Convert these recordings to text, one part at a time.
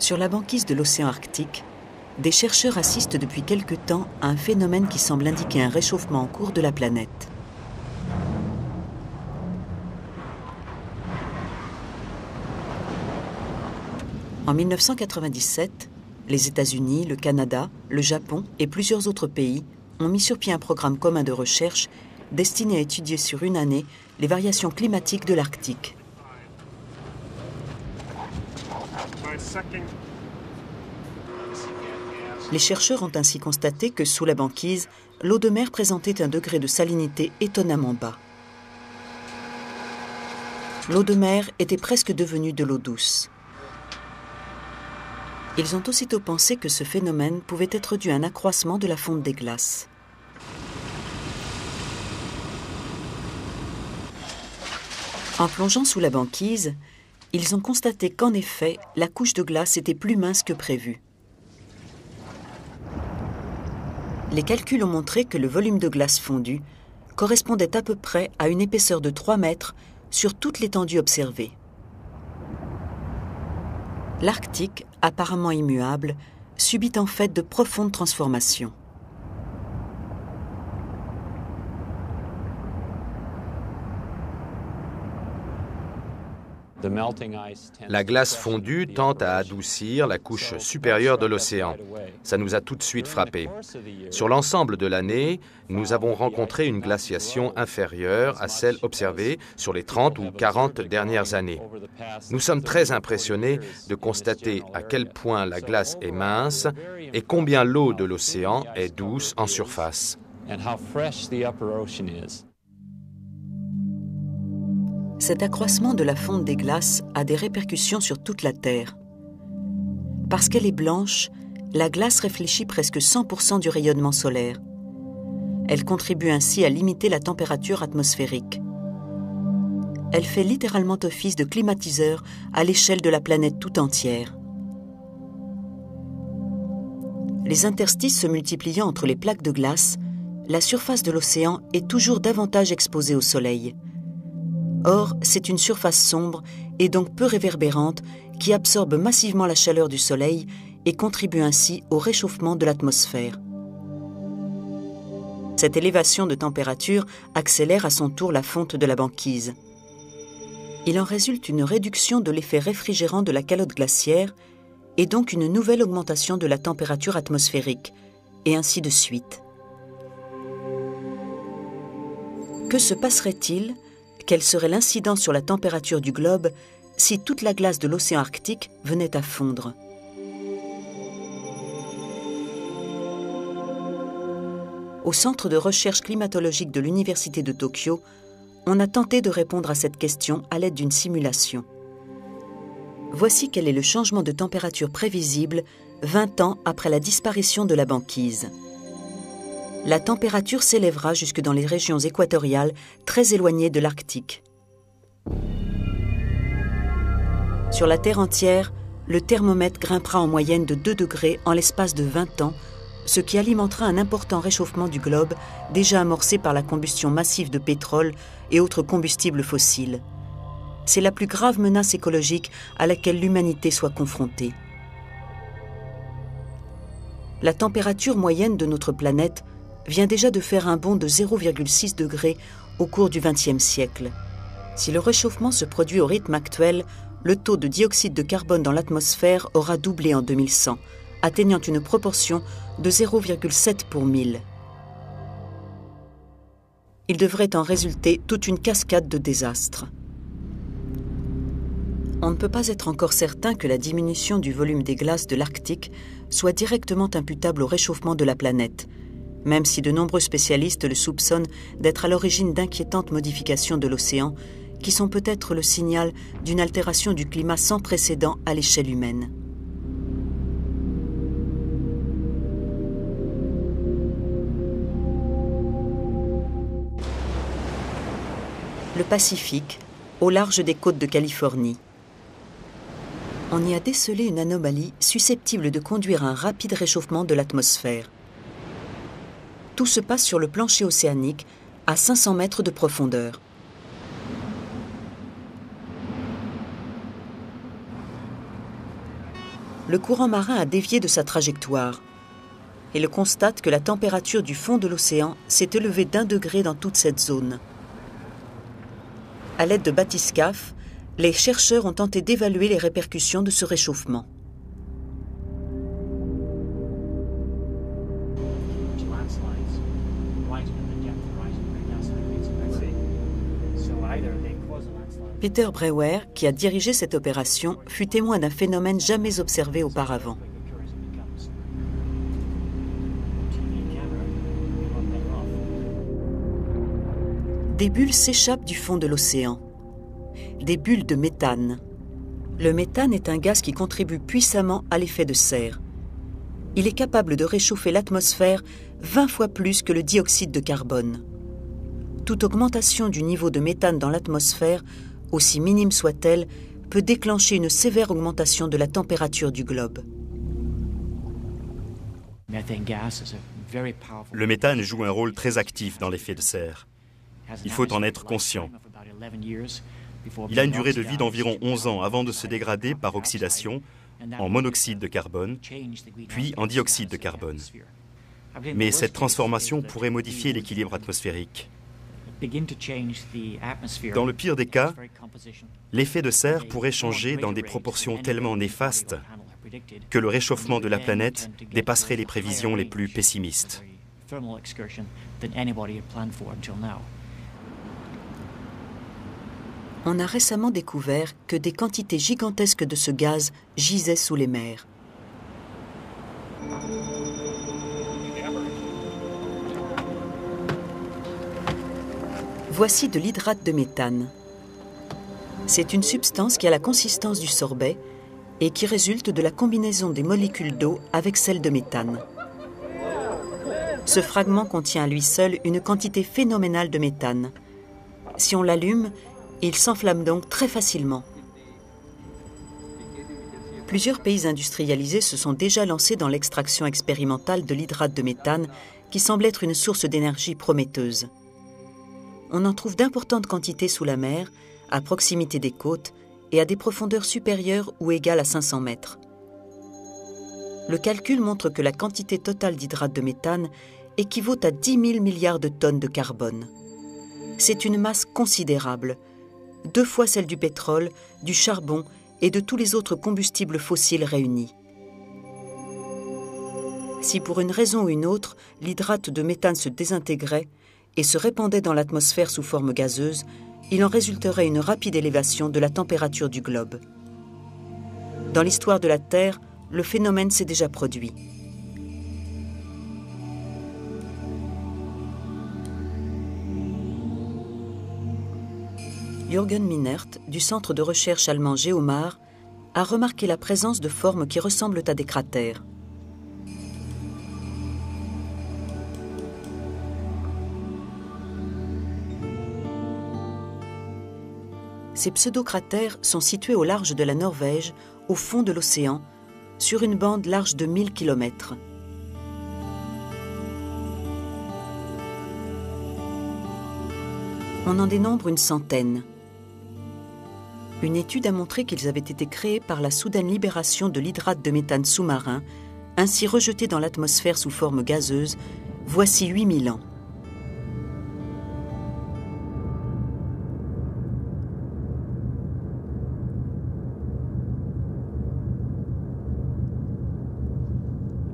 Sur la banquise de l'océan Arctique, des chercheurs assistent depuis quelque temps à un phénomène qui semble indiquer un réchauffement en cours de la planète. En 1997, les États-Unis, le Canada, le Japon et plusieurs autres pays ont mis sur pied un programme commun de recherche destiné à étudier sur une année les variations climatiques de l'Arctique. Les chercheurs ont ainsi constaté que sous la banquise, l'eau de mer présentait un degré de salinité étonnamment bas. L'eau de mer était presque devenue de l'eau douce. Ils ont aussitôt pensé que ce phénomène pouvait être dû à un accroissement de la fonte des glaces. En plongeant sous la banquise, ils ont constaté qu'en effet, la couche de glace était plus mince que prévu. Les calculs ont montré que le volume de glace fondue correspondait à peu près à une épaisseur de 3 mètres sur toute l'étendue observée. L'Arctique, apparemment immuable, subit en fait de profondes transformations. La glace fondue tend à adoucir la couche supérieure de l'océan. Ça nous a tout de suite frappés. Sur l'ensemble de l'année, nous avons rencontré une glaciation inférieure à celle observée sur les 30 ou 40 dernières années. Nous sommes très impressionnés de constater à quel point la glace est mince et combien l'eau de l'océan est douce en surface. Cet accroissement de la fonte des glaces a des répercussions sur toute la Terre. Parce qu'elle est blanche, la glace réfléchit presque 100% du rayonnement solaire. Elle contribue ainsi à limiter la température atmosphérique. Elle fait littéralement office de climatiseur à l'échelle de la planète tout entière. Les interstices se multipliant entre les plaques de glace, la surface de l'océan est toujours davantage exposée au soleil. Or, c'est une surface sombre et donc peu réverbérante qui absorbe massivement la chaleur du soleil et contribue ainsi au réchauffement de l'atmosphère. Cette élévation de température accélère à son tour la fonte de la banquise. Il en résulte une réduction de l'effet réfrigérant de la calotte glaciaire et donc une nouvelle augmentation de la température atmosphérique, et ainsi de suite. Que se passerait-il ? Quelle serait l'incidence sur la température du globe si toute la glace de l'océan Arctique venait à fondre? Au Centre de recherche climatologique de l'Université de Tokyo, on a tenté de répondre à cette question à l'aide d'une simulation. Voici quel est le changement de température prévisible 20 ans après la disparition de la banquise. La température s'élèvera jusque dans les régions équatoriales très éloignées de l'Arctique. Sur la Terre entière, le thermomètre grimpera en moyenne de 2 degrés en l'espace de 20 ans, ce qui alimentera un important réchauffement du globe déjà amorcé par la combustion massive de pétrole et autres combustibles fossiles. C'est la plus grave menace écologique à laquelle l'humanité soit confrontée. La température moyenne de notre planète vient déjà de faire un bond de 0,6 degrés au cours du XXe siècle. Si le réchauffement se produit au rythme actuel, le taux de dioxyde de carbone dans l'atmosphère aura doublé en 2100, atteignant une proportion de 0,7 pour 1000. Il devrait en résulter toute une cascade de désastres. On ne peut pas être encore certain que la diminution du volume des glaces de l'Arctique soit directement imputable au réchauffement de la planète, même si de nombreux spécialistes le soupçonnent d'être à l'origine d'inquiétantes modifications de l'océan qui sont peut-être le signal d'une altération du climat sans précédent à l'échelle humaine. Le Pacifique, au large des côtes de Californie. On y a décelé une anomalie susceptible de conduire à un rapide réchauffement de l'atmosphère. Tout se passe sur le plancher océanique, à 500 mètres de profondeur. le courant marin a dévié de sa trajectoire et le constate que la température du fond de l'océan s'est élevée d'1 degré dans toute cette zone. À l'aide de bathyscaphes, les chercheurs ont tenté d'évaluer les répercussions de ce réchauffement. Peter Brewer, qui a dirigé cette opération, fut témoin d'un phénomène jamais observé auparavant. Des bulles s'échappent du fond de l'océan. Des bulles de méthane. Le méthane est un gaz qui contribue puissamment à l'effet de serre. Il est capable de réchauffer l'atmosphère 20 fois plus que le dioxyde de carbone. Toute augmentation du niveau de méthane dans l'atmosphère, aussi minime soit-elle, peut déclencher une sévère augmentation de la température du globe. Le méthane joue un rôle très actif dans l'effet de serre. Il faut en être conscient. Il a une durée de vie d'environ 11 ans avant de se dégrader par oxydation en monoxyde de carbone, puis en dioxyde de carbone. Mais cette transformation pourrait modifier l'équilibre atmosphérique. Dans le pire des cas, l'effet de serre pourrait changer dans des proportions tellement néfastes que le réchauffement de la planète dépasserait les prévisions les plus pessimistes. On a récemment découvert que des quantités gigantesques de ce gaz gisaient sous les mers. Voici de l'hydrate de méthane. C'est une substance qui a la consistance du sorbet et qui résulte de la combinaison des molécules d'eau avec celles de méthane. Ce fragment contient à lui seul une quantité phénoménale de méthane. Si on l'allume, il s'enflamme donc très facilement. Plusieurs pays industrialisés se sont déjà lancés dans l'extraction expérimentale de l'hydrate de méthane, qui semble être une source d'énergie prometteuse. On en trouve d'importantes quantités sous la mer, à proximité des côtes et à des profondeurs supérieures ou égales à 500 mètres. Le calcul montre que la quantité totale d'hydrate de méthane équivaut à 10 000 milliards de tonnes de carbone. C'est une masse considérable, 2 fois celle du pétrole, du charbon et de tous les autres combustibles fossiles réunis. Si pour une raison ou une autre, l'hydrate de méthane se désintégrait et se répandait dans l'atmosphère sous forme gazeuse, il en résulterait une rapide élévation de la température du globe. Dans l'histoire de la Terre, le phénomène s'est déjà produit. Jürgen Minert, du centre de recherche allemand Geomar, a remarqué la présence de formes qui ressemblent à des cratères. Ces pseudo-cratères sont situés au large de la Norvège, au fond de l'océan, sur une bande large de 1000 km. On en dénombre une centaine. Une étude a montré qu'ils avaient été créés par la soudaine libération de l'hydrate de méthane sous-marin, ainsi rejeté dans l'atmosphère sous forme gazeuse, voici 8000 ans.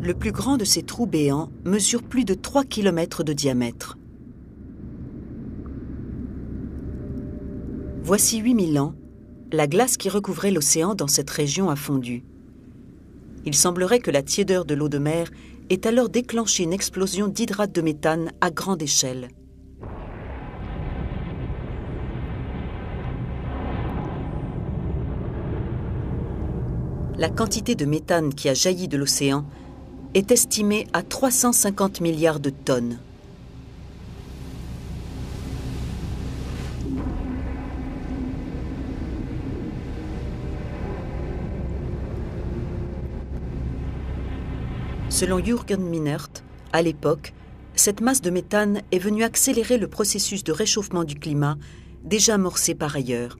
Le plus grand de ces trous béants mesure plus de 3 km de diamètre. Voici 8000 ans, la glace qui recouvrait l'océan dans cette région a fondu. Il semblerait que la tiédeur de l'eau de mer ait alors déclenché une explosion d'hydrate de méthane à grande échelle. La quantité de méthane qui a jailli de l'océan est estimée à 350 milliards de tonnes. Selon Jürgen Minert, à l'époque, cette masse de méthane est venue accélérer le processus de réchauffement du climat, déjà amorcé par ailleurs.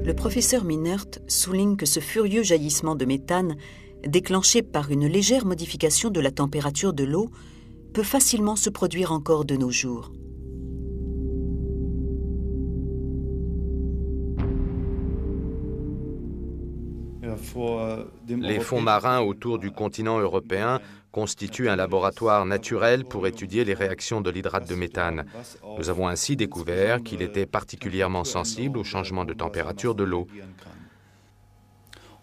Le professeur Minert souligne que ce furieux jaillissement de méthane, déclenché par une légère modification de la température de l'eau, peut facilement se produire encore de nos jours. Les fonds marins autour du continent européen constituent un laboratoire naturel pour étudier les réactions de l'hydrate de méthane. Nous avons ainsi découvert qu'il était particulièrement sensible au changement de température de l'eau.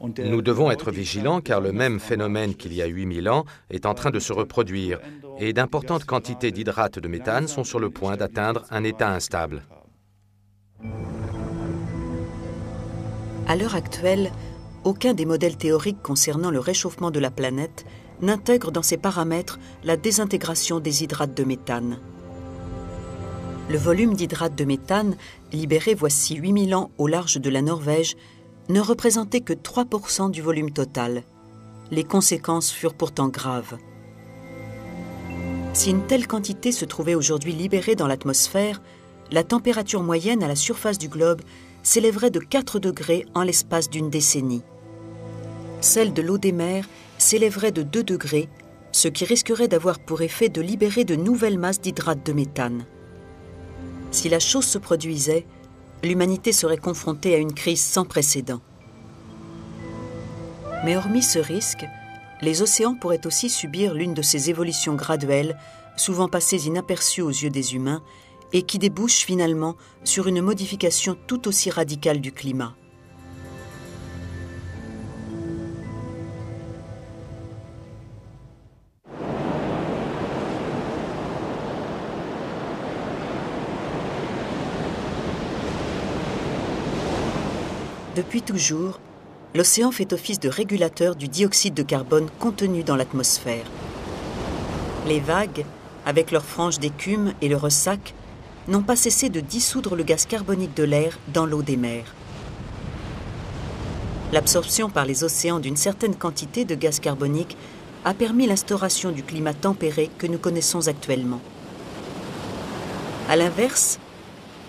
Nous devons être vigilants car le même phénomène qu'il y a 8000 ans est en train de se reproduire et d'importantes quantités d'hydrate de méthane sont sur le point d'atteindre un état instable. À l'heure actuelle, aucun des modèles théoriques concernant le réchauffement de la planète n'intègre dans ses paramètres la désintégration des hydrates de méthane. Le volume d'hydrates de méthane, libéré voici 8000 ans au large de la Norvège, ne représentait que 3% du volume total. Les conséquences furent pourtant graves. Si une telle quantité se trouvait aujourd'hui libérée dans l'atmosphère, la température moyenne à la surface du globe s'élèverait de 4 degrés en l'espace d'une décennie. Celle de l'eau des mers s'élèverait de 2 degrés, ce qui risquerait d'avoir pour effet de libérer de nouvelles masses d'hydrates de méthane. Si la chose se produisait, l'humanité serait confrontée à une crise sans précédent. Mais hormis ce risque, les océans pourraient aussi subir l'une de ces évolutions graduelles, souvent passées inaperçues aux yeux des humains, et qui débouchent finalement sur une modification tout aussi radicale du climat. Depuis toujours, l'océan fait office de régulateur du dioxyde de carbone contenu dans l'atmosphère. Les vagues, avec leurs franges d'écume et le ressac, n'ont pas cessé de dissoudre le gaz carbonique de l'air dans l'eau des mers. L'absorption par les océans d'une certaine quantité de gaz carbonique a permis l'instauration du climat tempéré que nous connaissons actuellement. À l'inverse,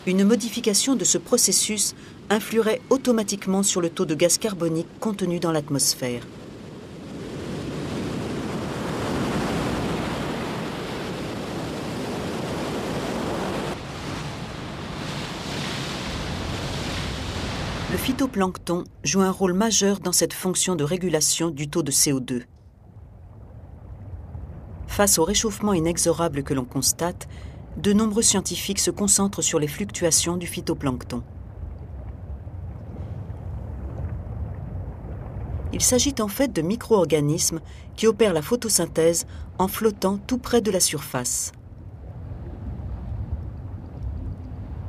une modification de ce processus influerait automatiquement sur le taux de gaz carbonique contenu dans l'atmosphère. Le phytoplancton joue un rôle majeur dans cette fonction de régulation du taux de CO2. Face au réchauffement inexorable que l'on constate, de nombreux scientifiques se concentrent sur les fluctuations du phytoplancton. Il s'agit en fait de micro-organismes qui opèrent la photosynthèse en flottant tout près de la surface.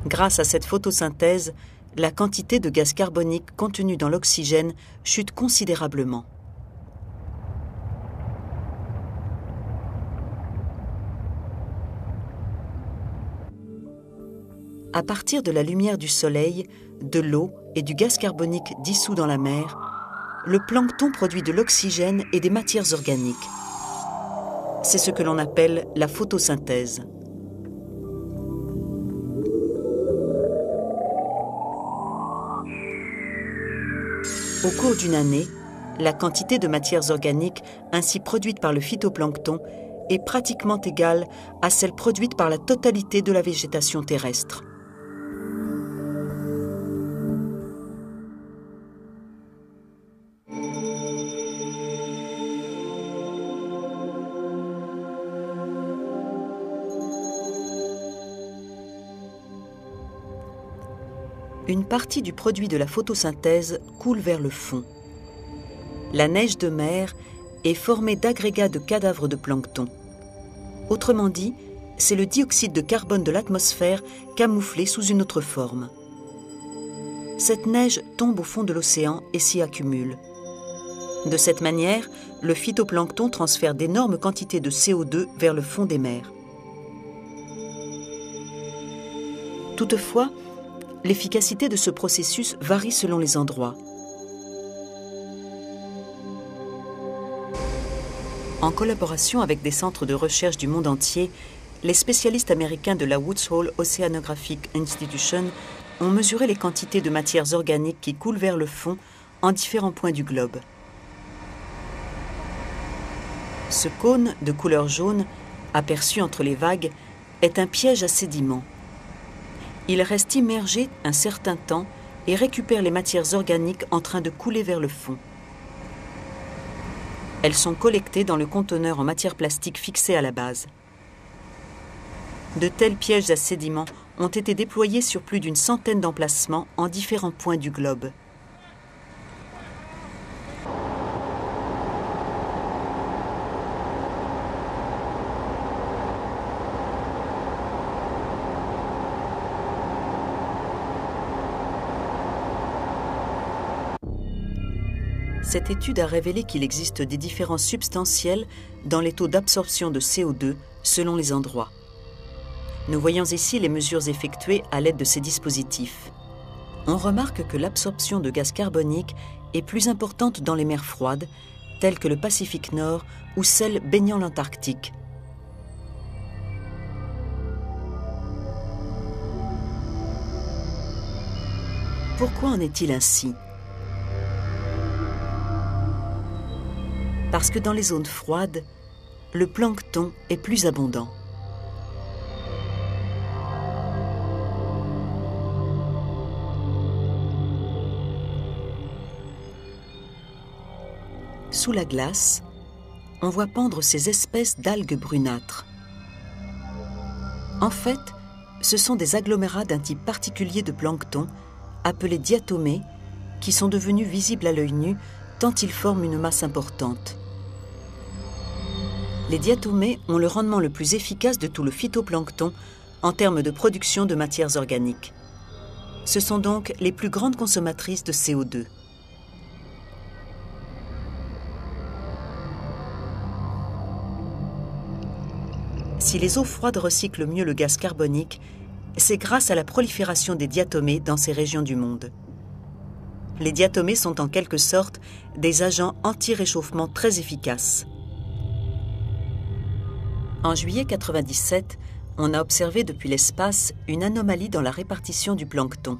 Grâce à cette photosynthèse, la quantité de gaz carbonique contenue dans l'oxygène chute considérablement. À partir de la lumière du soleil, de l'eau et du gaz carbonique dissous dans la mer, le plancton produit de l'oxygène et des matières organiques. C'est ce que l'on appelle la photosynthèse. Au cours d'une année, la quantité de matières organiques ainsi produite par le phytoplancton est pratiquement égale à celle produite par la totalité de la végétation terrestre. Une partie du produit de la photosynthèse coule vers le fond. La neige de mer est formée d'agrégats de cadavres de plancton. Autrement dit, c'est le dioxyde de carbone de l'atmosphère camouflé sous une autre forme. Cette neige tombe au fond de l'océan et s'y accumule. De cette manière, le phytoplancton transfère d'énormes quantités de CO2 vers le fond des mers. Toutefois, l'efficacité de ce processus varie selon les endroits. En collaboration avec des centres de recherche du monde entier, les spécialistes américains de la Woods Hole Oceanographic Institution ont mesuré les quantités de matières organiques qui coulent vers le fond en différents points du globe. Ce cône de couleur jaune, aperçu entre les vagues, est un piège à sédiments. Il reste immergé un certain temps et récupère les matières organiques en train de couler vers le fond. Elles sont collectées dans le conteneur en matière plastique fixé à la base. De tels pièges à sédiments ont été déployés sur plus d'une centaine d'emplacements en différents points du globe. Cette étude a révélé qu'il existe des différences substantielles dans les taux d'absorption de CO2 selon les endroits. Nous voyons ici les mesures effectuées à l'aide de ces dispositifs. On remarque que l'absorption de gaz carbonique est plus importante dans les mers froides, telles que le Pacifique Nord ou celles baignant l'Antarctique. Pourquoi en est-il ainsi ? Parce que dans les zones froides, le plancton est plus abondant. Sous la glace, on voit pendre ces espèces d'algues brunâtres. En fait, ce sont des agglomérats d'un type particulier de plancton, appelés diatomées, qui sont devenus visibles à l'œil nu tant ils forment une masse importante. Les diatomées ont le rendement le plus efficace de tout le phytoplancton en termes de production de matières organiques. Ce sont donc les plus grandes consommatrices de CO2. Si les eaux froides recyclent mieux le gaz carbonique, c'est grâce à la prolifération des diatomées dans ces régions du monde. Les diatomées sont en quelque sorte des agents anti-réchauffement très efficaces. En juillet 1997, on a observé depuis l'espace une anomalie dans la répartition du plancton.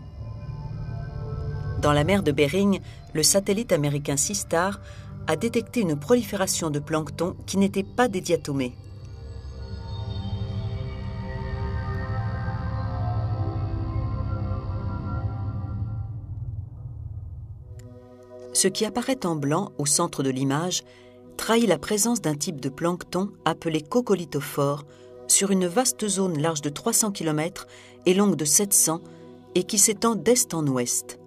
Dans la mer de Bering, le satellite américain Seastar a détecté une prolifération de plancton qui n'était pas des diatomées. Ce qui apparaît en blanc au centre de l'image trahit la présence d'un type de plancton appelé coccolithophore sur une vaste zone large de 300 km et longue de 700 et qui s'étend d'est en ouest.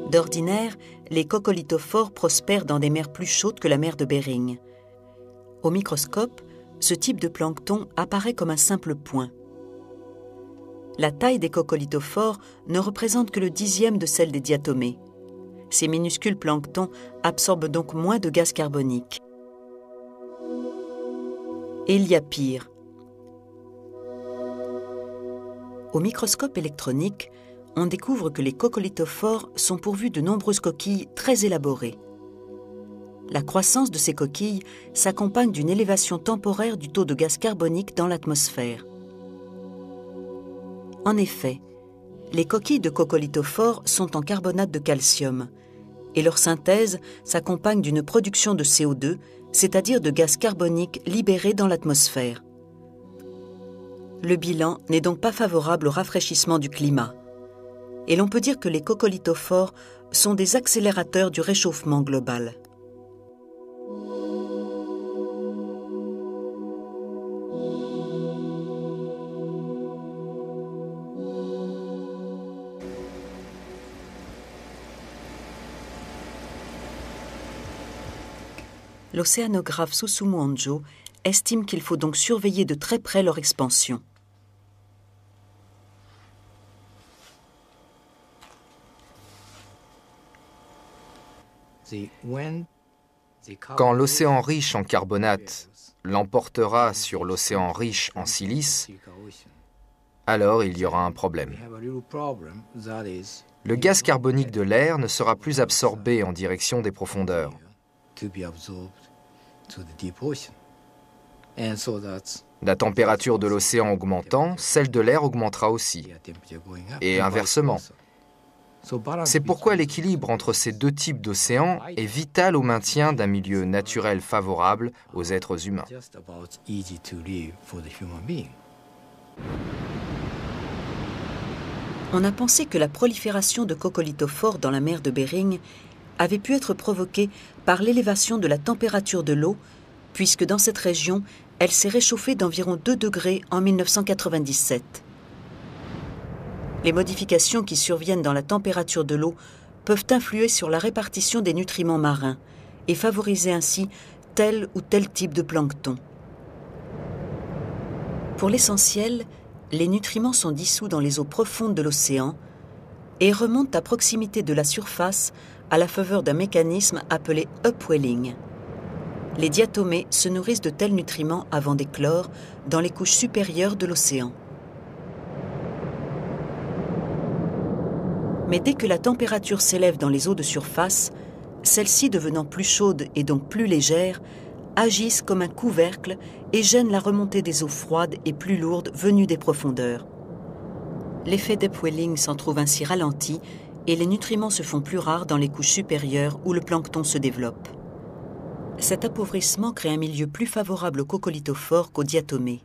D'ordinaire, les coccolithophores prospèrent dans des mers plus chaudes que la mer de Bering. Au microscope, ce type de plancton apparaît comme un simple point. La taille des coccolithophores ne représente que le 10e de celle des diatomées. Ces minuscules planctons absorbent donc moins de gaz carbonique. Et il y a pire. Au microscope électronique, on découvre que les coccolithophores sont pourvus de nombreuses coquilles très élaborées. La croissance de ces coquilles s'accompagne d'une élévation temporaire du taux de gaz carbonique dans l'atmosphère. En effet, les coquilles de coccolithophores sont en carbonate de calcium et leur synthèse s'accompagne d'une production de CO2, c'est-à-dire de gaz carbonique libéré dans l'atmosphère. Le bilan n'est donc pas favorable au rafraîchissement du climat. Et l'on peut dire que les coccolithophores sont des accélérateurs du réchauffement global. L'océanographe Susumu Honjo estime qu'il faut donc surveiller de très près leur expansion. Quand l'océan riche en carbonate l'emportera sur l'océan riche en silice, alors il y aura un problème. Le gaz carbonique de l'air ne sera plus absorbé en direction des profondeurs. La température de l'océan augmentant, celle de l'air augmentera aussi. Et inversement. C'est pourquoi l'équilibre entre ces deux types d'océans est vital au maintien d'un milieu naturel favorable aux êtres humains. On a pensé que la prolifération de coccolithophores dans la mer de Bering avait pu être provoquée par l'élévation de la température de l'eau, puisque dans cette région, elle s'est réchauffée d'environ 2 degrés en 1997. Les modifications qui surviennent dans la température de l'eau peuvent influer sur la répartition des nutriments marins et favoriser ainsi tel ou tel type de plancton. Pour l'essentiel, les nutriments sont dissous dans les eaux profondes de l'océan et remontent à proximité de la surface à la faveur d'un mécanisme appelé upwelling. Les diatomées se nourrissent de tels nutriments avant d'éclore dans les couches supérieures de l'océan. Mais dès que la température s'élève dans les eaux de surface, celles-ci devenant plus chaudes et donc plus légères, agissent comme un couvercle et gênent la remontée des eaux froides et plus lourdes venues des profondeurs. L'effet d'upwelling s'en trouve ainsi ralenti et les nutriments se font plus rares dans les couches supérieures où le plancton se développe. Cet appauvrissement crée un milieu plus favorable aux coccolithophores qu'aux diatomées.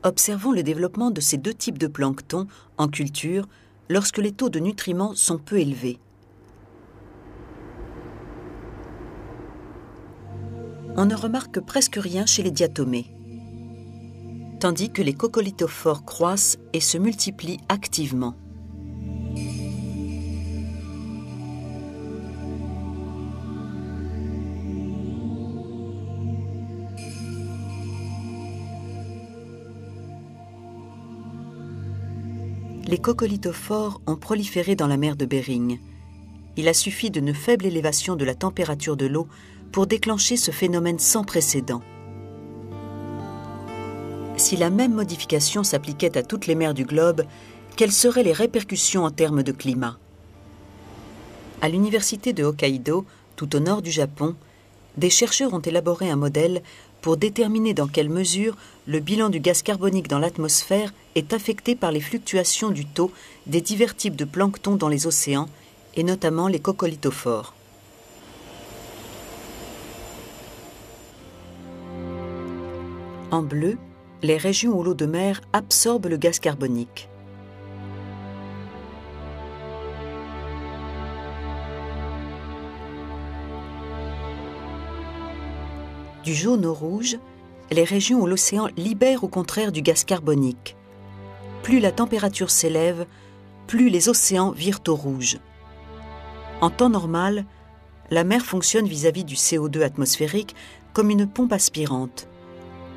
Observons le développement de ces deux types de plancton en culture lorsque les taux de nutriments sont peu élevés. On ne remarque presque rien chez les diatomées, tandis que les coccolithophores croissent et se multiplient activement. Les coccolithophores ont proliféré dans la mer de Bering. Il a suffi d'une faible élévation de la température de l'eau pour déclencher ce phénomène sans précédent. Si la même modification s'appliquait à toutes les mers du globe, quelles seraient les répercussions en termes de climat? À l'université de Hokkaido, tout au nord du Japon, des chercheurs ont élaboré un modèle pour déterminer dans quelle mesure le bilan du gaz carbonique dans l'atmosphère est affecté par les fluctuations du taux des divers types de plancton dans les océans, et notamment les coccolithophores. En bleu, les régions où l'eau de mer absorbe le gaz carbonique. Du jaune au rouge, les régions où l'océan libère au contraire du gaz carbonique. Plus la température s'élève, plus les océans virent au rouge. En temps normal, la mer fonctionne vis-à-vis du CO2 atmosphérique comme une pompe aspirante.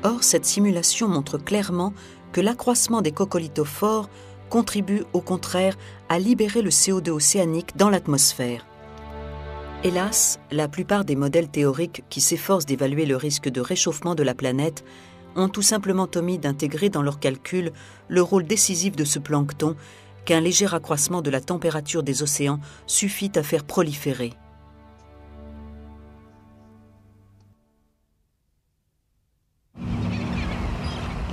Or, cette simulation montre clairement que l'accroissement des coccolithophores contribue au contraire à libérer le CO2 océanique dans l'atmosphère. Hélas, la plupart des modèles théoriques qui s'efforcent d'évaluer le risque de réchauffement de la planète ont tout simplement omis d'intégrer dans leurs calculs le rôle décisif de ce plancton qu'un léger accroissement de la température des océans suffit à faire proliférer.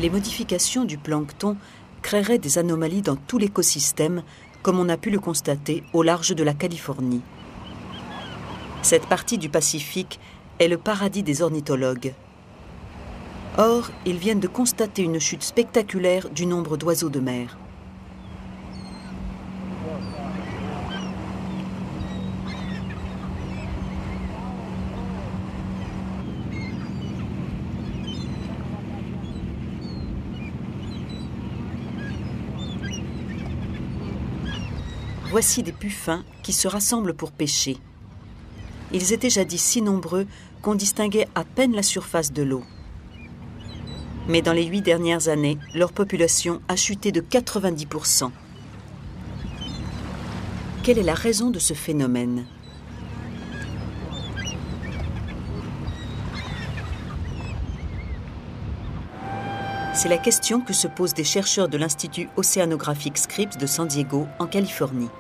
Les modifications du plancton créeraient des anomalies dans tout l'écosystème, comme on a pu le constater au large de la Californie. Cette partie du Pacifique est le paradis des ornithologues. Or, ils viennent de constater une chute spectaculaire du nombre d'oiseaux de mer. Voici des puffins qui se rassemblent pour pêcher. Ils étaient jadis si nombreux qu'on distinguait à peine la surface de l'eau. Mais dans les 8 dernières années, leur population a chuté de 90%. Quelle est la raison de ce phénomène? C'est la question que se posent des chercheurs de l'Institut océanographique Scripps de San Diego, en Californie.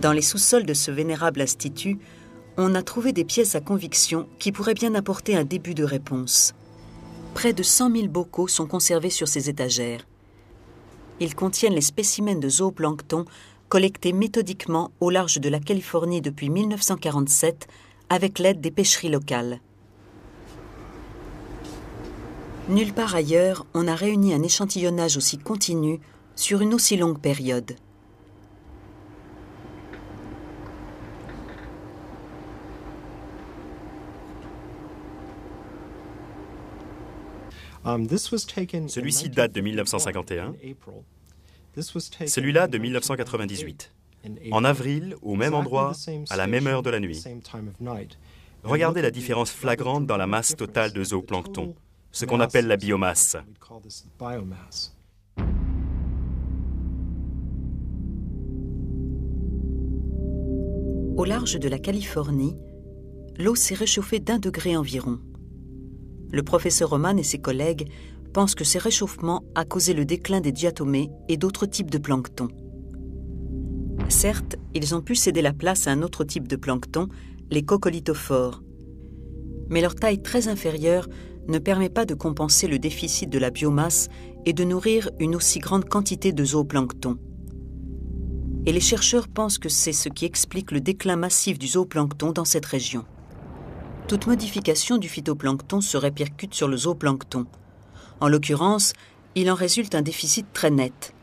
Dans les sous-sols de ce vénérable institut, on a trouvé des pièces à conviction qui pourraient bien apporter un début de réponse. Près de 100 000 bocaux sont conservés sur ces étagères. Ils contiennent les spécimens de zooplancton collectés méthodiquement au large de la Californie depuis 1947 avec l'aide des pêcheries locales. Nulle part ailleurs, on a réuni un échantillonnage aussi continu sur une aussi longue période. Celui-ci date de 1951, celui-là de 1998. En avril, au même endroit, à la même heure de la nuit. Regardez la différence flagrante dans la masse totale de zooplancton, ce qu'on appelle la biomasse. Au large de la Californie, l'eau s'est réchauffée d'1 degré environ. Le professeur Roman et ses collègues pensent que ce réchauffement a causé le déclin des diatomées et d'autres types de plancton. Certes, ils ont pu céder la place à un autre type de plancton, les coccolithophores. Mais leur taille très inférieure ne permet pas de compenser le déficit de la biomasse et de nourrir une aussi grande quantité de zooplancton. Et les chercheurs pensent que c'est ce qui explique le déclin massif du zooplancton dans cette région. Toute modification du phytoplancton se répercute sur le zooplancton. En l'occurrence, il en résulte un déficit très net,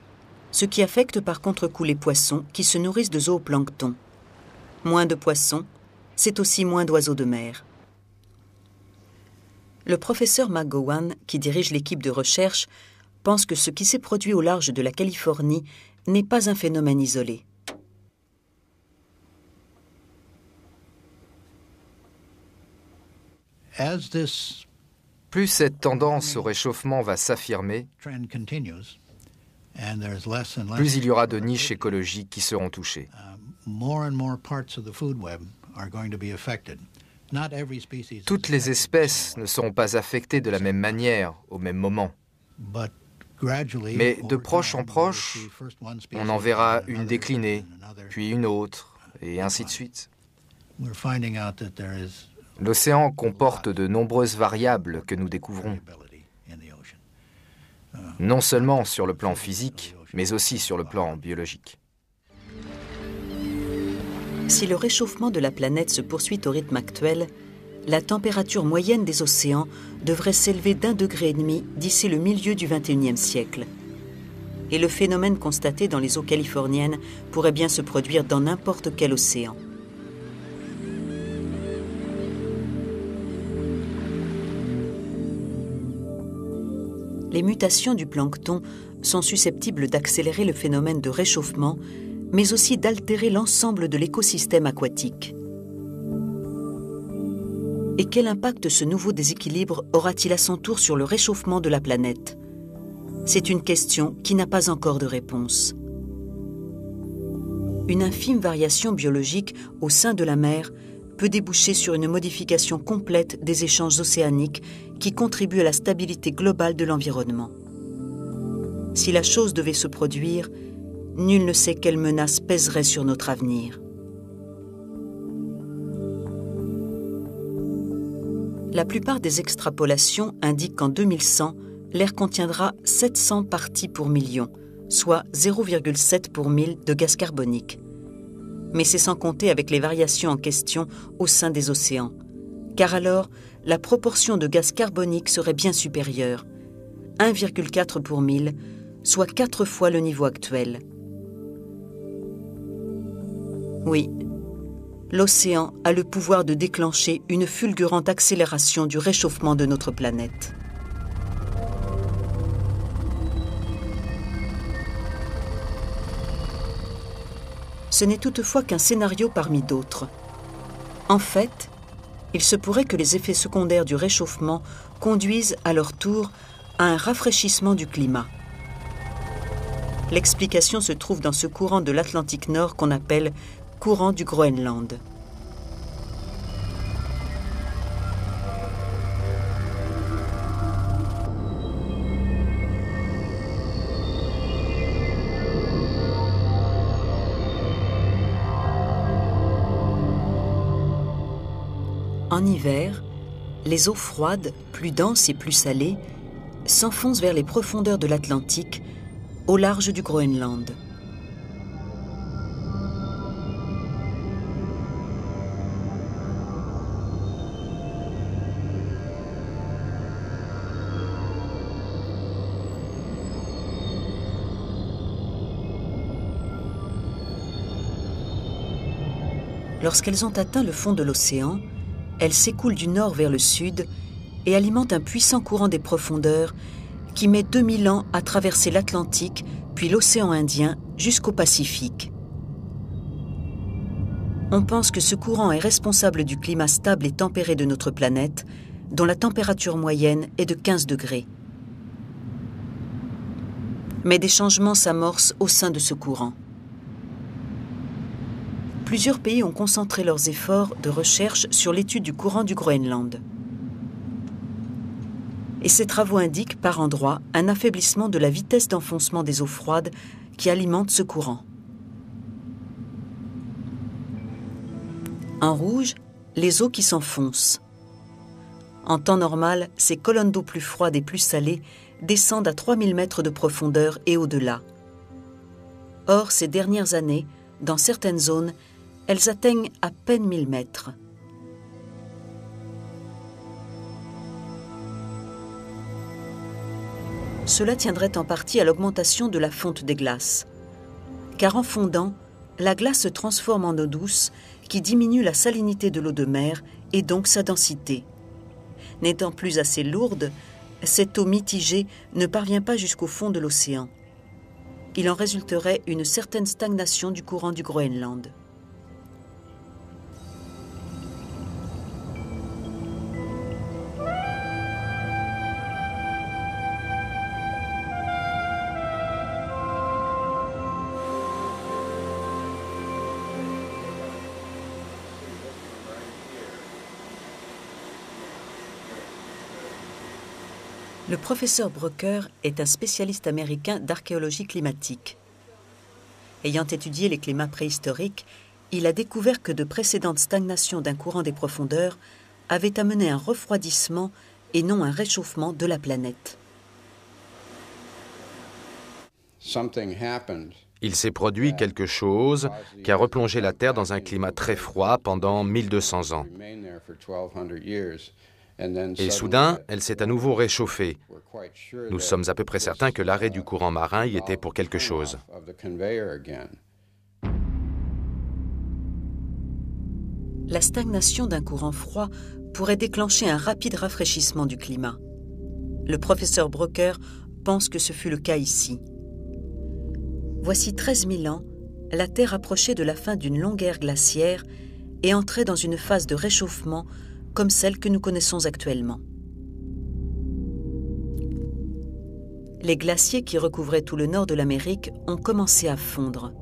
ce qui affecte par contre-coup les poissons qui se nourrissent de zooplancton. Moins de poissons, c'est aussi moins d'oiseaux de mer. Le professeur McGowan, qui dirige l'équipe de recherche, pense que ce qui s'est produit au large de la Californie n'est pas un phénomène isolé. Plus cette tendance au réchauffement va s'affirmer, plus il y aura de niches écologiques qui seront touchées. Toutes les espèces ne seront pas affectées de la même manière, au même moment. Mais de proche en proche, on en verra une décliner, puis une autre, et ainsi de suite. L'océan comporte de nombreuses variables que nous découvrons, non seulement sur le plan physique, mais aussi sur le plan biologique. Si le réchauffement de la planète se poursuit au rythme actuel, la température moyenne des océans devrait s'élever d'1,5 degré d'ici le milieu du XXIe siècle. Et le phénomène constaté dans les eaux californiennes pourrait bien se produire dans n'importe quel océan. Les mutations du plancton sont susceptibles d'accélérer le phénomène de réchauffement, mais aussi d'altérer l'ensemble de l'écosystème aquatique. Et quel impact ce nouveau déséquilibre aura-t-il à son tour sur le réchauffement de la planète ? C'est une question qui n'a pas encore de réponse. Une infime variation biologique au sein de la mer peut déboucher sur une modification complète des échanges océaniques qui contribuent à la stabilité globale de l'environnement. Si la chose devait se produire, nul ne sait quelle menace pèserait sur notre avenir. La plupart des extrapolations indiquent qu'en 2100, l'air contiendra 700 parties pour million, soit 0,7 pour 1000 de gaz carbonique. Mais c'est sans compter avec les variations en question au sein des océans, car alors la proportion de gaz carbonique serait bien supérieure, 1,4 pour 1000, soit 4 fois le niveau actuel. Oui, l'océan a le pouvoir de déclencher une fulgurante accélération du réchauffement de notre planète. Ce n'est toutefois qu'un scénario parmi d'autres. En fait, il se pourrait que les effets secondaires du réchauffement conduisent à leur tour à un rafraîchissement du climat. L'explication se trouve dans ce courant de l'Atlantique Nord qu'on appelle courant du Groenland. En hiver, les eaux froides, plus denses et plus salées, s'enfoncent vers les profondeurs de l'Atlantique, au large du Groenland. Lorsqu'elles ont atteint le fond de l'océan, elles s'écoulent du nord vers le sud et alimentent un puissant courant des profondeurs qui met 2000 ans à traverser l'Atlantique, puis l'océan Indien jusqu'au Pacifique. On pense que ce courant est responsable du climat stable et tempéré de notre planète, dont la température moyenne est de 15 degrés. Mais des changements s'amorcent au sein de ce courant. Plusieurs pays ont concentré leurs efforts de recherche sur l'étude du courant du Groenland. Et ces travaux indiquent par endroits un affaiblissement de la vitesse d'enfoncement des eaux froides qui alimentent ce courant. En rouge, les eaux qui s'enfoncent. En temps normal, ces colonnes d'eau plus froides et plus salées descendent à 3000 mètres de profondeur et au-delà. Or, ces dernières années, dans certaines zones, elles atteignent à peine 1000 mètres. Cela tiendrait en partie à l'augmentation de la fonte des glaces. Car en fondant, la glace se transforme en eau douce qui diminue la salinité de l'eau de mer et donc sa densité. N'étant plus assez lourde, cette eau mitigée ne parvient pas jusqu'au fond de l'océan. Il en résulterait une certaine stagnation du courant du Groenland. Le professeur Brucker est un spécialiste américain d'archéologie climatique. Ayant étudié les climats préhistoriques, il a découvert que de précédentes stagnations d'un courant des profondeurs avaient amené un refroidissement et non un réchauffement de la planète. Il s'est produit quelque chose qui a replongé la Terre dans un climat très froid pendant 1200 ans. Et soudain, elle s'est à nouveau réchauffée. Nous sommes à peu près certains que l'arrêt du courant marin y était pour quelque chose. La stagnation d'un courant froid pourrait déclencher un rapide rafraîchissement du climat. Le professeur Brucker pense que ce fut le cas ici. Voici 13 000 ans, la Terre approchait de la fin d'une longue ère glaciaire et entrait dans une phase de réchauffement comme celle que nous connaissons actuellement. Les glaciers qui recouvraient tout le nord de l'Amérique ont commencé à fondre.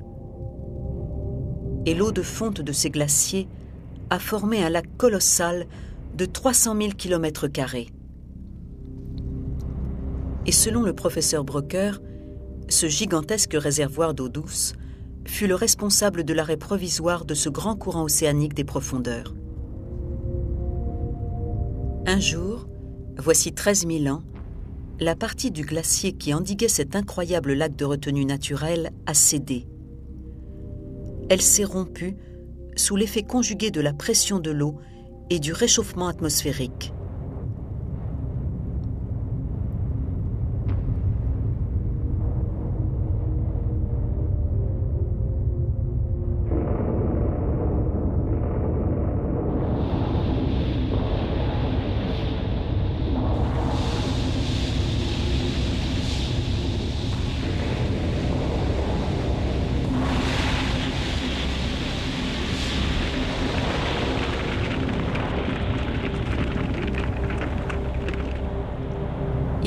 Et l'eau de fonte de ces glaciers a formé un lac colossal de 300 000 km². Et selon le professeur Brucker, ce gigantesque réservoir d'eau douce fut le responsable de l'arrêt provisoire de ce grand courant océanique des profondeurs. Un jour, voici 13 000 ans, la partie du glacier qui endiguait cet incroyable lac de retenue naturelle a cédé. Elle s'est rompue sous l'effet conjugué de la pression de l'eau et du réchauffement atmosphérique.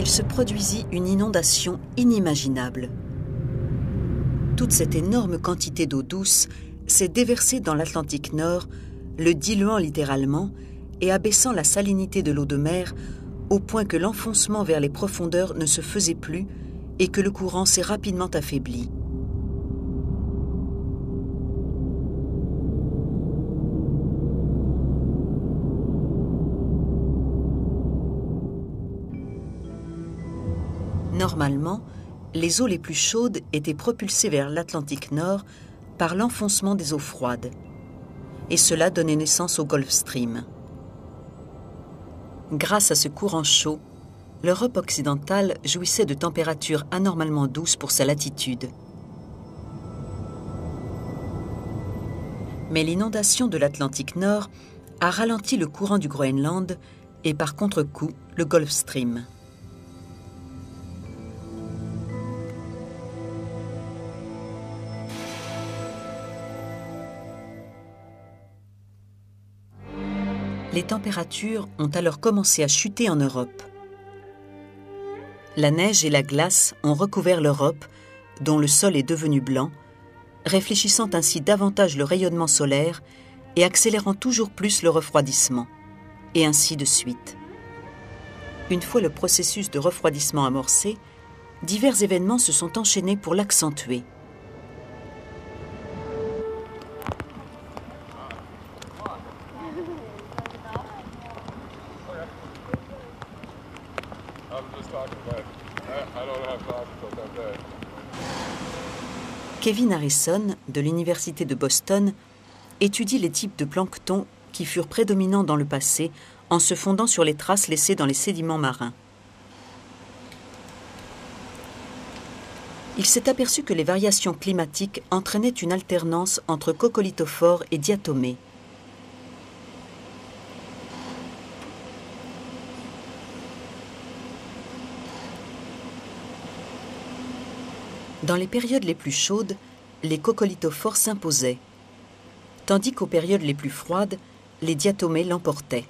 Il se produisit une inondation inimaginable. Toute cette énorme quantité d'eau douce s'est déversée dans l'Atlantique Nord, le diluant littéralement et abaissant la salinité de l'eau de mer au point que l'enfoncement vers les profondeurs ne se faisait plus et que le courant s'est rapidement affaibli. Normalement, les eaux les plus chaudes étaient propulsées vers l'Atlantique Nord par l'enfoncement des eaux froides. Et cela donnait naissance au Gulf Stream. Grâce à ce courant chaud, l'Europe occidentale jouissait de températures anormalement douces pour sa latitude. Mais l'inondation de l'Atlantique Nord a ralenti le courant du Groenland et par contre-coup le Gulf Stream. Les températures ont alors commencé à chuter en Europe. La neige et la glace ont recouvert l'Europe, dont le sol est devenu blanc, réfléchissant ainsi davantage le rayonnement solaire et accélérant toujours plus le refroidissement, et ainsi de suite. Une fois le processus de refroidissement amorcé, divers événements se sont enchaînés pour l'accentuer. Kevin Harrison, de l'Université de Boston, étudie les types de plancton qui furent prédominants dans le passé en se fondant sur les traces laissées dans les sédiments marins. Il s'est aperçu que les variations climatiques entraînaient une alternance entre coccolithophores et diatomées. Dans les périodes les plus chaudes, les coccolithophores s'imposaient, tandis qu'aux périodes les plus froides, les diatomées l'emportaient.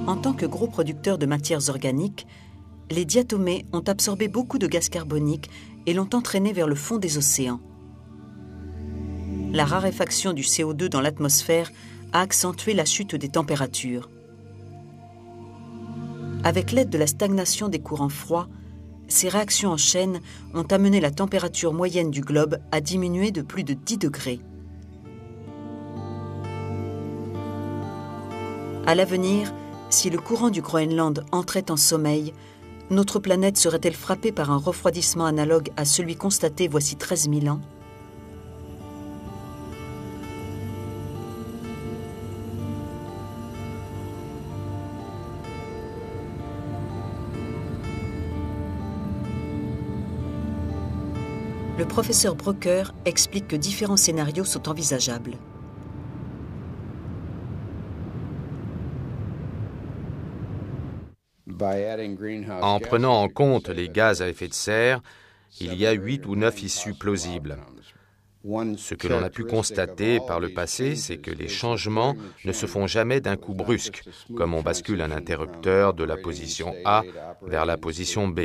En tant que gros producteurs de matières organiques, les diatomées ont absorbé beaucoup de gaz carbonique et l'ont entraîné vers le fond des océans. La raréfaction du CO2 dans l'atmosphère a accentué la chute des températures. Avec l'aide de la stagnation des courants froids, ces réactions en chaîne ont amené la température moyenne du globe à diminuer de plus de 10 degrés. À l'avenir, si le courant du Groenland entrait en sommeil, notre planète serait-elle frappée par un refroidissement analogue à celui constaté voici 13 000 ans ? Le professeur Broecker explique que différents scénarios sont envisageables. En prenant en compte les gaz à effet de serre, il y a 8 ou 9 issues plausibles. Ce que l'on a pu constater par le passé, c'est que les changements ne se font jamais d'un coup brusque, comme on bascule un interrupteur de la position A vers la position B.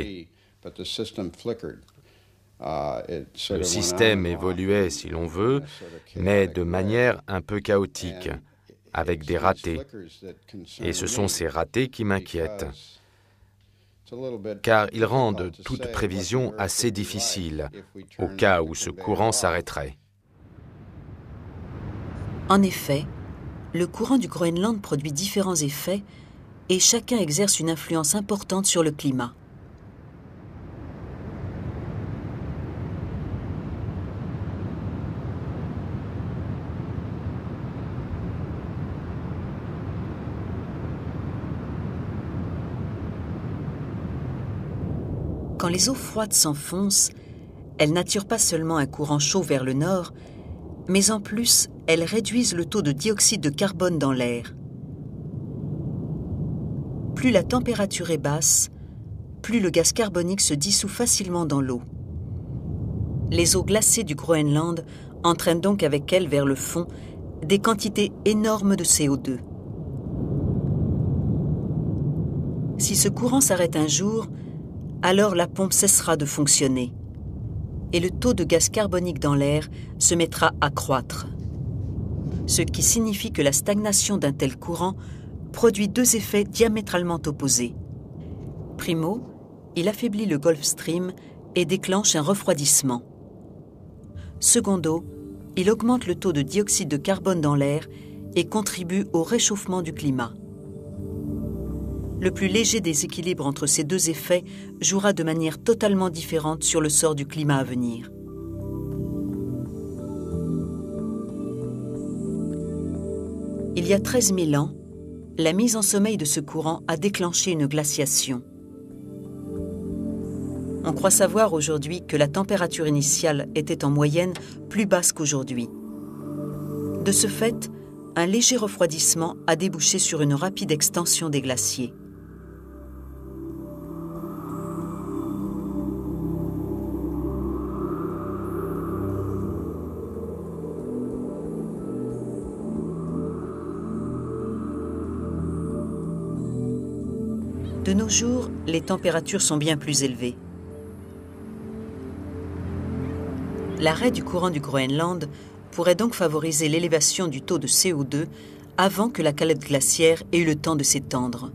Le système évoluait, si l'on veut, mais de manière un peu chaotique, avec des ratés. Et ce sont ces ratés qui m'inquiètent, car ils rendent toute prévision assez difficile, au cas où ce courant s'arrêterait. En effet, le courant du Groenland produit différents effets et chacun exerce une influence importante sur le climat. Quand les eaux froides s'enfoncent, elles n'attirent pas seulement un courant chaud vers le nord, mais en plus, elles réduisent le taux de dioxyde de carbone dans l'air. Plus la température est basse, plus le gaz carbonique se dissout facilement dans l'eau. Les eaux glacées du Groenland entraînent donc avec elles vers le fond des quantités énormes de CO2. Si ce courant s'arrête un jour, alors la pompe cessera de fonctionner et le taux de gaz carbonique dans l'air se mettra à croître. Ce qui signifie que la stagnation d'un tel courant produit deux effets diamétralement opposés. Primo, il affaiblit le Gulf Stream et déclenche un refroidissement. Secondo, il augmente le taux de dioxyde de carbone dans l'air et contribuent au réchauffement du climat. Le plus léger des équilibres entre ces deux effets jouera de manière totalement différente sur le sort du climat à venir. Il y a 13 000 ans, la mise en sommeil de ce courant a déclenché une glaciation. On croit savoir aujourd'hui que la température initiale était en moyenne plus basse qu'aujourd'hui. De ce fait, un léger refroidissement a débouché sur une rapide extension des glaciers. De nos jours, les températures sont bien plus élevées. L'arrêt du courant du Groenland pourrait donc favoriser l'élévation du taux de CO2 avant que la calotte glaciaire ait eu le temps de s'étendre.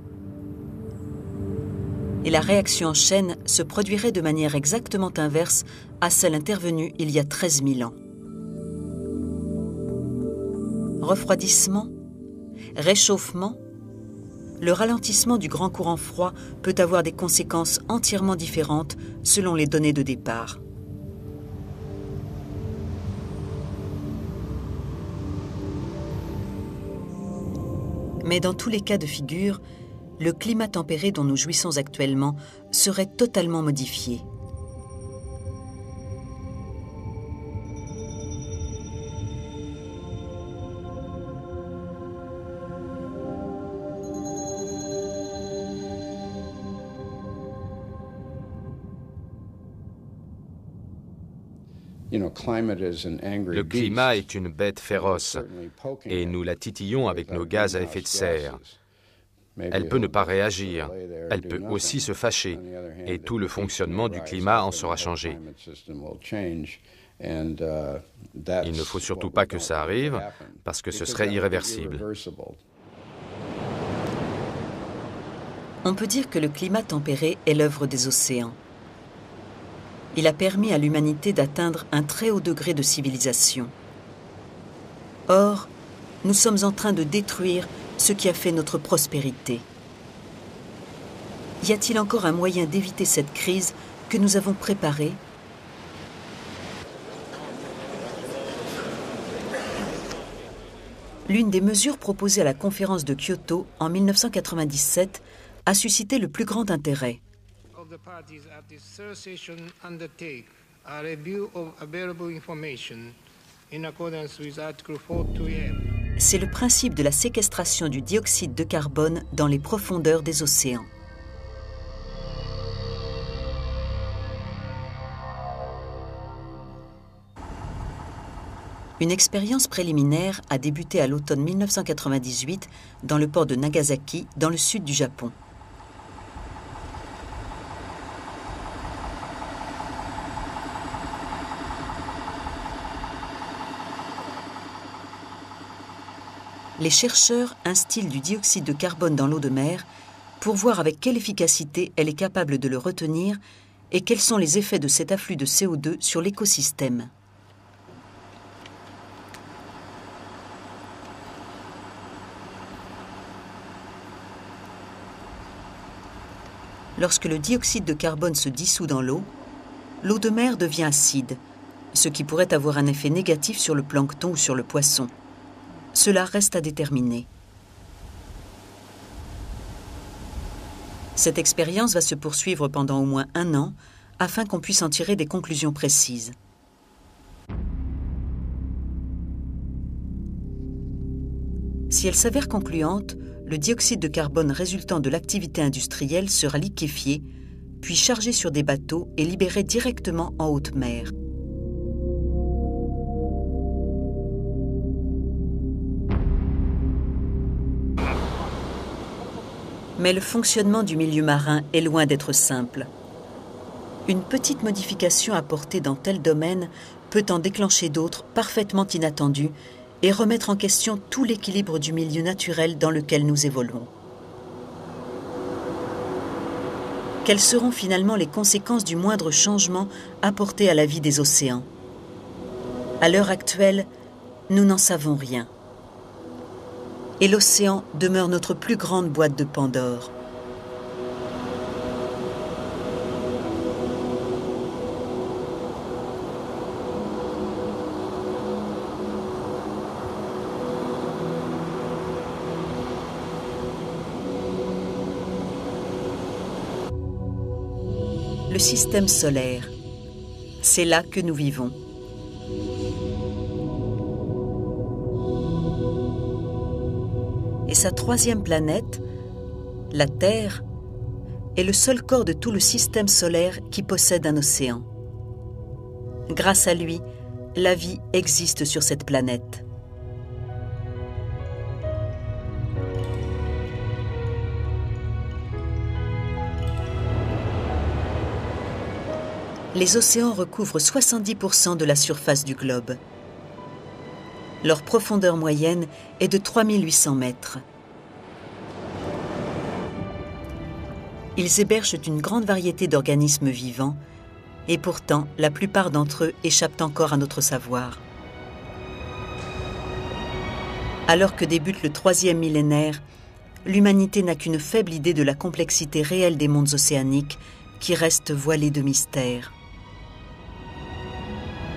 Et la réaction en chaîne se produirait de manière exactement inverse à celle intervenue il y a 13 000 ans. Refroidissement, réchauffement, le ralentissement du grand courant froid peut avoir des conséquences entièrement différentes selon les données de départ. Mais dans tous les cas de figure, le climat tempéré dont nous jouissons actuellement serait totalement modifié. Le climat est une bête féroce et nous la titillons avec nos gaz à effet de serre. Elle peut ne pas réagir, elle peut aussi se fâcher et tout le fonctionnement du climat en sera changé. Il ne faut surtout pas que ça arrive parce que ce serait irréversible. On peut dire que le climat tempéré est l'œuvre des océans. Il a permis à l'humanité d'atteindre un très haut degré de civilisation. Or, nous sommes en train de détruire ce qui a fait notre prospérité. Y a-t-il encore un moyen d'éviter cette crise que nous avons préparée ? L'une des mesures proposées à la conférence de Kyoto en 1997 a suscité le plus grand intérêt. The parties at this third session undertake a review of available information in accordance with Article 42M. C'est le principe de la séquestration du dioxyde de carbone dans les profondeurs des océans. Une expérience préliminaire a débuté à l'automne 1998 dans le port de Nagasaki, dans le sud du Japon. Les chercheurs instillent du dioxyde de carbone dans l'eau de mer pour voir avec quelle efficacité elle est capable de le retenir et quels sont les effets de cet afflux de CO2 sur l'écosystème. Lorsque le dioxyde de carbone se dissout dans l'eau de mer devient acide, ce qui pourrait avoir un effet négatif sur le plancton ou sur le poisson. Cela reste à déterminer. Cette expérience va se poursuivre pendant au moins 1 an afin qu'on puisse en tirer des conclusions précises. Si elle s'avère concluante, le dioxyde de carbone résultant de l'activité industrielle sera liquéfié, puis chargé sur des bateaux et libéré directement en haute mer. Mais le fonctionnement du milieu marin est loin d'être simple. Une petite modification apportée dans tel domaine peut en déclencher d'autres parfaitement inattendus et remettre en question tout l'équilibre du milieu naturel dans lequel nous évoluons. Quelles seront finalement les conséquences du moindre changement apporté à la vie des océans ? À l'heure actuelle, nous n'en savons rien. Et l'océan demeure notre plus grande boîte de Pandore. Le système solaire, c'est là que nous vivons. Et sa troisième planète, la Terre, est le seul corps de tout le système solaire qui possède un océan. Grâce à lui, la vie existe sur cette planète. Les océans recouvrent 70% de la surface du globe. Leur profondeur moyenne est de 3800 mètres. Ils hébergent une grande variété d'organismes vivants et pourtant, la plupart d'entre eux échappent encore à notre savoir. Alors que débute le 3e millénaire, l'humanité n'a qu'une faible idée de la complexité réelle des mondes océaniques qui restent voilés de mystères.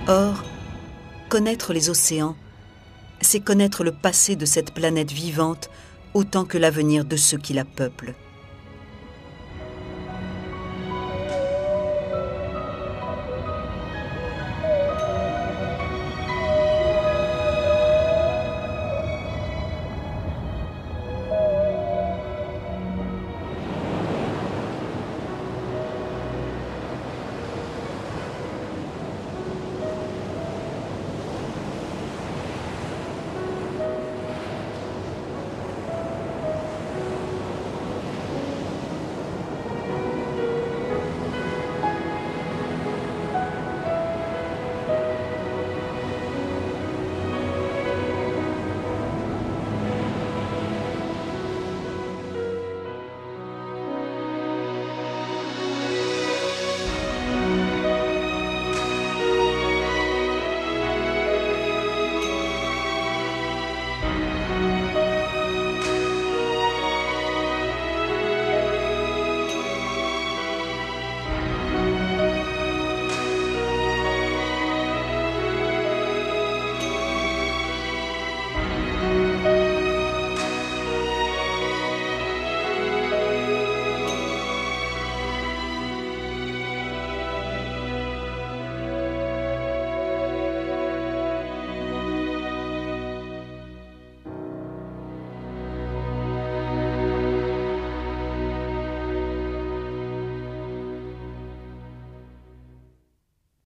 Or, connaître les océans, c'est connaître le passé de cette planète vivante autant que l'avenir de ceux qui la peuplent.